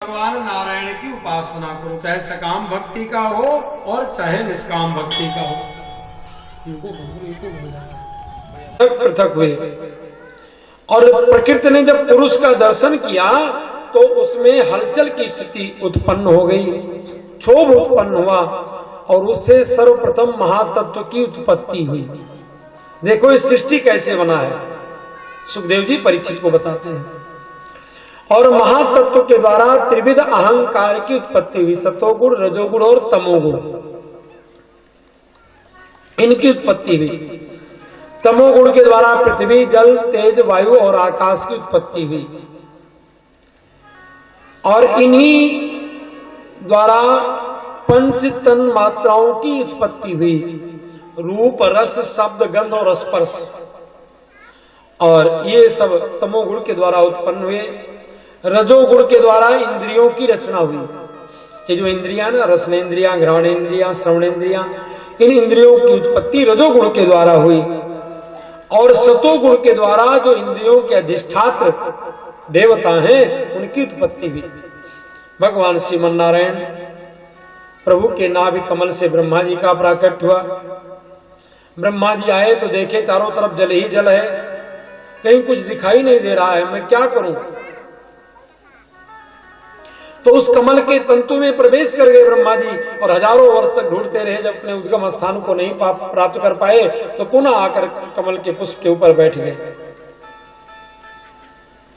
भगवान नारायण की उपासना करो, चाहे सकाम भक्ति का हो और चाहे निष्काम भक्ति का हो। पृथक हुए। और प्रकृति ने जब पुरुष का दर्शन किया तो उसमें हलचल की स्थिति उत्पन्न हो गई, क्षोभ उत्पन्न हुआ और उससे सर्वप्रथम महातत्व की उत्पत्ति हुई। देखो इस सृष्टि कैसे बना है, सुखदेव जी परीक्षित को बताते हैं। और महातत्व के द्वारा त्रिविध अहंकार की उत्पत्ति हुई, सतोगुण, रजोगुण और तमोगुण, इनकी उत्पत्ति हुई। तमोगुण के द्वारा पृथ्वी, जल, तेज, वायु और आकाश की उत्पत्ति हुई और इन्हीं द्वारा पंच तन मात्राओं की उत्पत्ति हुई, रूप, रस, शब्द, गंध और स्पर्श। और ये सब तमोगुण के द्वारा उत्पन्न हुए। रजोगुण के द्वारा इंद्रियों की रचना हुई। ये जो इंद्रियां ना, रसनेन्द्रियां, घ्राणेन्द्रियां, श्रवणेन्द्रियां, इन इंद्रियों की उत्पत्ति रजोगुण के द्वारा हुई। और सतोगुण के द्वारा जो इंद्रियों के अधिष्ठात्र देवता हैं उनकी उत्पत्ति हुई। भगवान श्रीमन नारायण प्रभु के नाभि कमल से ब्रह्मा जी का प्राकट्य हुआ। ब्रह्मा जी आए तो देखे चारों तरफ जल ही जल है, कहीं कुछ दिखाई नहीं दे रहा है, मैं क्या करूं। तो उस कमल के तंतु में प्रवेश कर गए ब्रह्मा जी और हजारों वर्ष तक ढूंढते रहे। जब अपने उद्गम स्थान को नहीं प्राप्त कर पाए तो पुनः आकर कमल के पुष्प के ऊपर बैठ गए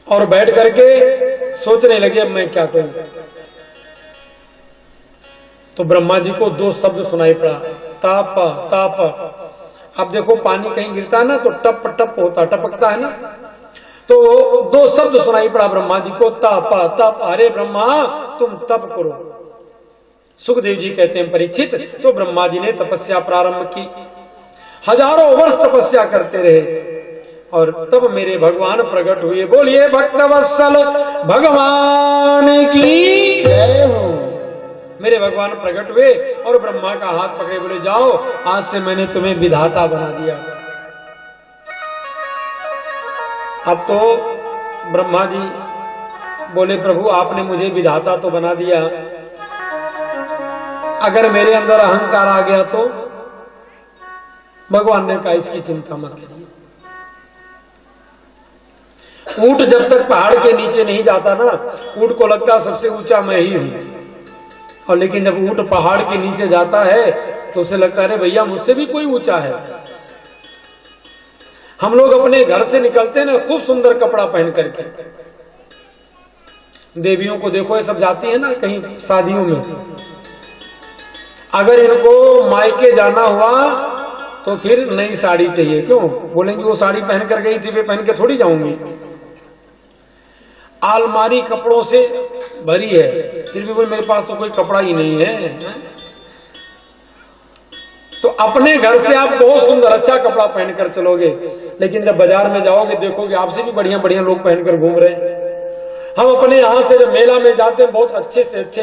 और बैठ करके सोचने लगे अब मैं क्या करूं। तो ब्रह्मा जी को दो शब्द सुनाई पड़ा, ताप ताप। अब देखो पानी कहीं गिरता है ना तो टप टप होता, टपकता है ना, तो दो शब्द सुनाई पड़ा ब्रह्मा जी को, तप तप। अरे ब्रह्मा तुम तप करो। सुखदेव जी कहते हैं परीक्षित, तो ब्रह्मा जी ने तपस्या प्रारंभ की, हजारों वर्ष तपस्या करते रहे और तब मेरे भगवान प्रकट हुए। बोलिए भक्तवत्सल भगवान की जय हो। मेरे भगवान प्रकट हुए और ब्रह्मा का हाथ पकड़े, बोले जाओ आज से मैंने तुम्हें विधाता बना दिया। अब तो ब्रह्मा जी बोले प्रभु आपने मुझे विधाता तो बना दिया, अगर मेरे अंदर अहंकार आ गया तो। भगवान ने कहा इसकी चिंता मत करिए। ऊंट जब तक पहाड़ के नीचे नहीं जाता ना, ऊंट को लगता सबसे ऊंचा मैं ही हूं, और लेकिन जब ऊंट पहाड़ के नीचे जाता है तो उसे लगता है भैया मुझसे भी कोई ऊंचा है। हम लोग अपने घर से निकलते हैं ना खूब सुंदर कपड़ा पहन करके, देवियों को देखो ये सब जाती है ना कहीं शादियों में, अगर इनको मायके जाना हुआ तो फिर नई साड़ी चाहिए। क्यों बोलेंगे वो साड़ी पहन कर गई थी, वे पहन के थोड़ी जाऊंगी। अलमारी कपड़ों से भरी है, फिर भी बोले मेरे पास तो कोई कपड़ा ही नहीं है। तो अपने घर से आप बहुत सुंदर अच्छा कपड़ा पहनकर चलोगे, लेकिन जब बाजार में जाओगे देखोगे आपसे भी बढ़िया बढ़िया लोग पहनकर घूम रहे हैं। हम अपने यहाँ से जब मेला में जाते हैं बहुत अच्छे से अच्छे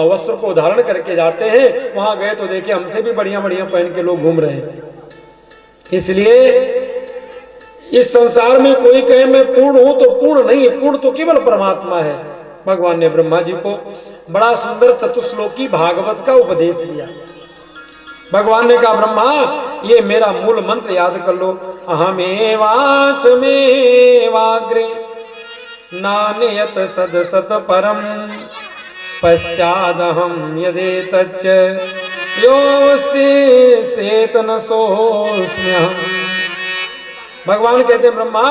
वस्त्र को धारण करके जाते हैं, वहां गए तो देखिए हमसे भी बढ़िया बढ़िया पहन के लोग घूम रहे हैं। इसलिए इस संसार में कोई कहे मैं पूर्ण हूं तो पूर्ण नहीं है, पूर्ण तो केवल परमात्मा है। भगवान ने ब्रह्मा जी को बड़ा सुंदर चतुश्लोकी भागवत का उपदेश दिया। भगवान ने कहा ब्रह्मा ये मेरा मूल मंत्र याद कर लो, अहमेवास्मेवाग्रे नान्यत सदसत परम पश्चादहम यदेतच्च योऽस्येतन सोऽस्म्यहम्। भगवान कहते हैं ब्रह्मा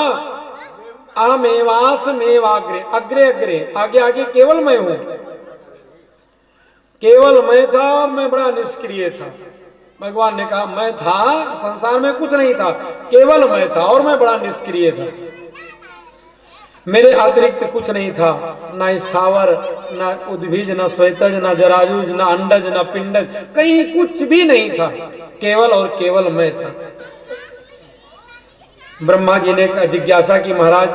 अहमेवास्मेवाग्रे, अग्रे अग्रे आगे आगे केवल मैं हूं, केवल मैं था और मैं बड़ा निष्क्रिय था। भगवान ने कहा मैं था, संसार में कुछ नहीं था, केवल मैं था और मैं बड़ा निष्क्रिय था। मेरे अतिरिक्त कुछ नहीं था, ना स्थावर, ना उद्भिज, ना श्वेतज, ना जरायुज, ना अंडज, ना पिंडज, कहीं कुछ भी नहीं था, केवल और केवल मैं था। ब्रह्मा जी ने जिज्ञासा की महाराज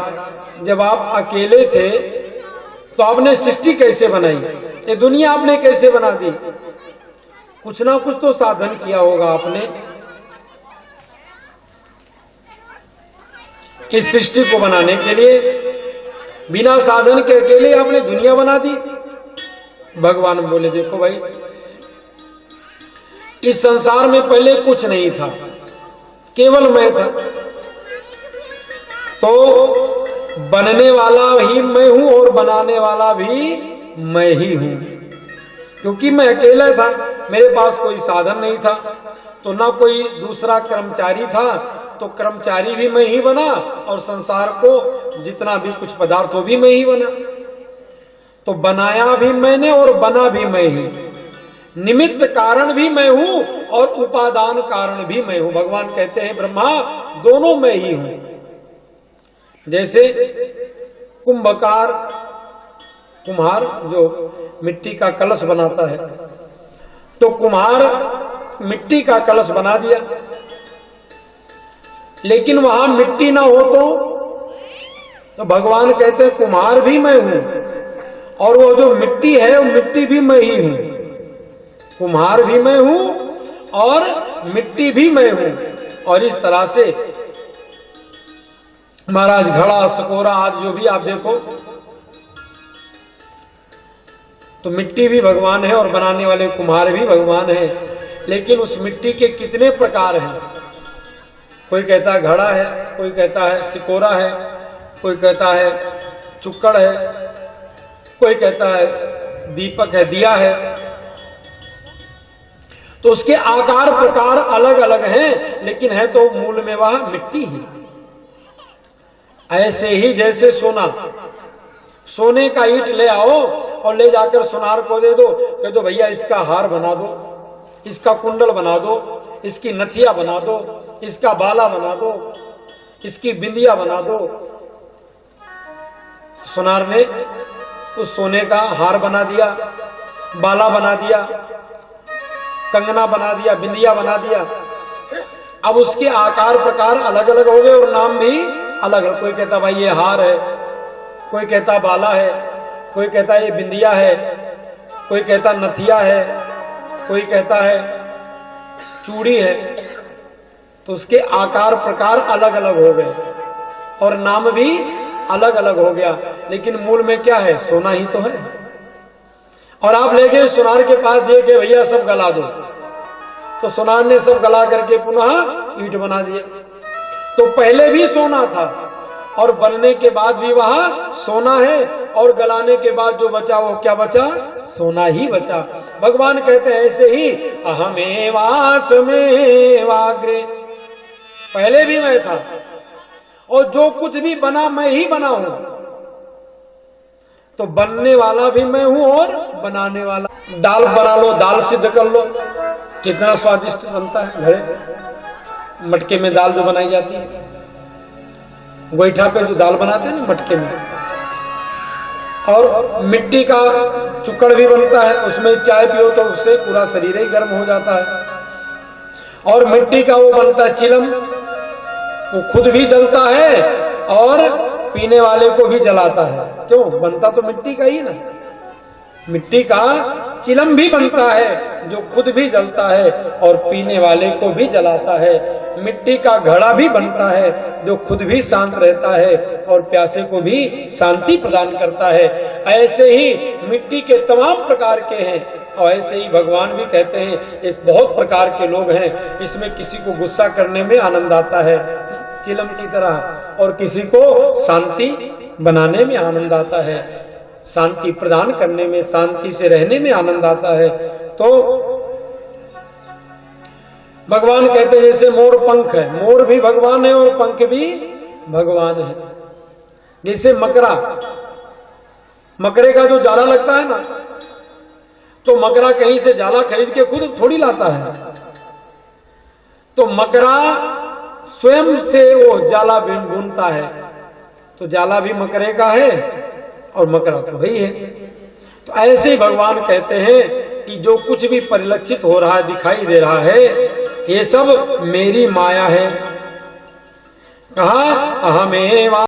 जब आप अकेले थे तो आपने सृष्टि कैसे बनाई, ये दुनिया आपने कैसे बना दी? कुछ ना कुछ तो साधन किया होगा आपने इस सृष्टि को बनाने के लिए। बिना साधन के अकेले आपने दुनिया बना दी, भगवान बोले देखो भाई, इस संसार में पहले कुछ नहीं था, केवल मैं था। तो बनने वाला ही मैं हूं और बनाने वाला भी मैं ही हूं, क्योंकि मैं अकेला था, मेरे पास कोई साधन नहीं था, तो ना कोई दूसरा कर्मचारी था, तो कर्मचारी भी मैं ही बना और संसार को जितना भी कुछ पदार्थ हो भी मैं ही बना। तो बनाया भी मैंने और बना भी मैं ही, निमित्त कारण भी मैं हूं और उपादान कारण भी मैं हूं। भगवान कहते हैं ब्रह्मा दोनों मैं ही हूं। जैसे कुंभकार, कुम्हार जो मिट्टी का कलश बनाता है, तो कुम्हार मिट्टी का कलश बना दिया, लेकिन वहां मिट्टी ना हो तो भगवान कहते हैं कुम्हार भी मैं हूं और वो जो मिट्टी है वो मिट्टी भी मैं ही हूं। कुम्हार भी मैं हूं और मिट्टी भी मैं हूं। और इस तरह से महाराज घड़ा सकोरा आदि जो भी आप देखो, तो मिट्टी भी भगवान है और बनाने वाले कुम्हार भी भगवान है। लेकिन उस मिट्टी के कितने प्रकार हैं? कोई कहता है घड़ा है, कोई कहता है सिकोरा है, कोई कहता है चुक्कड़ है, कोई कहता है दीपक है, दिया है। तो उसके आकार प्रकार अलग अलग हैं, लेकिन है तो मूल में वह मिट्टी ही। ऐसे ही जैसे सोना, सोने का ईंट ले आओ और ले जाकर सुनार को दे दो, कह दो भैया इसका हार बना दो, इसका कुंडल बना दो, इसकी नथिया बना दो, इसका बाला बना दो, इसकी बिंदिया बना दो। सुनार ने उस सोने का हार बना दिया, बाला बना दिया, कंगना बना दिया, बिंदिया बना दिया। अब उसके आकार प्रकार अलग अलग हो गए और नाम भी अलग अलग। कोई कहता भाई ये हार है, कोई कहता बाला है, कोई कहता ये बिंदिया है, कोई कहता नथिया है, कोई कहता है चूड़ी है। तो उसके आकार प्रकार अलग अलग हो गए और नाम भी अलग अलग हो गया, लेकिन मूल में क्या है? सोना ही तो है। और आप ले गए सुनार के पास, दिए कि भैया सब गला दो, तो सुनार ने सब गला करके पुनः ईंट बना दिया। तो पहले भी सोना था और बनने के बाद भी वह सोना है, और गलाने के बाद जो बचा वो क्या बचा? सोना ही बचा। भगवान कहते हैं ऐसे ही अहमेवास्मेवाग्रे, पहले भी मैं था और जो कुछ भी बना मैं ही बना हूं। तो बनने वाला भी मैं हूं और बनाने वाला। दाल बना लो, दाल सिद्ध कर लो, कितना स्वादिष्ट बनता है। घड़े मटके में दाल जो बनाई जाती है, गोईठा पे जो दाल बनाते हैं ना मटके में, और मिट्टी का चुक्कड़ भी बनता है, उसमें चाय पियो तो उससे पूरा शरीर ही गर्म हो जाता है। और मिट्टी का वो बनता है चिलम, वो खुद भी जलता है और पीने वाले को भी जलाता है। क्यों? बनता तो मिट्टी का ही ना। मिट्टी का चिलम भी बनता है जो खुद भी जलता है और पीने वाले को भी जलाता है। मिट्टी का घड़ा भी बनता है जो खुद भी शांत रहता है और प्यासे को भी शांति प्रदान करता है। ऐसे ही मिट्टी के तमाम प्रकार के हैं और ऐसे ही भगवान भी कहते हैं इस बहुत प्रकार के लोग हैं। इसमें किसी को गुस्सा करने में आनंद आता है चिलम की तरह, और किसी को शांति बनाने में आनंद आता है, शांति प्रदान करने में, शांति से रहने में आनंद आता है। तो भगवान कहते हैं जैसे मोर पंख है, मोर भी भगवान है और पंख भी भगवान है। जैसे मकरा, मकरे का जो जाला लगता है ना, तो मकरा कहीं से जाला खरीद के खुद थोड़ी लाता है, तो मकरा स्वयं से वो जाला बुनता है। तो जाला भी मकरे का है और मकरा तो वही है। तो ऐसे ही भगवान कहते हैं कि जो कुछ भी परिलक्षित हो रहा है, दिखाई दे रहा है, ये सब मेरी माया है। कहा अहमेवा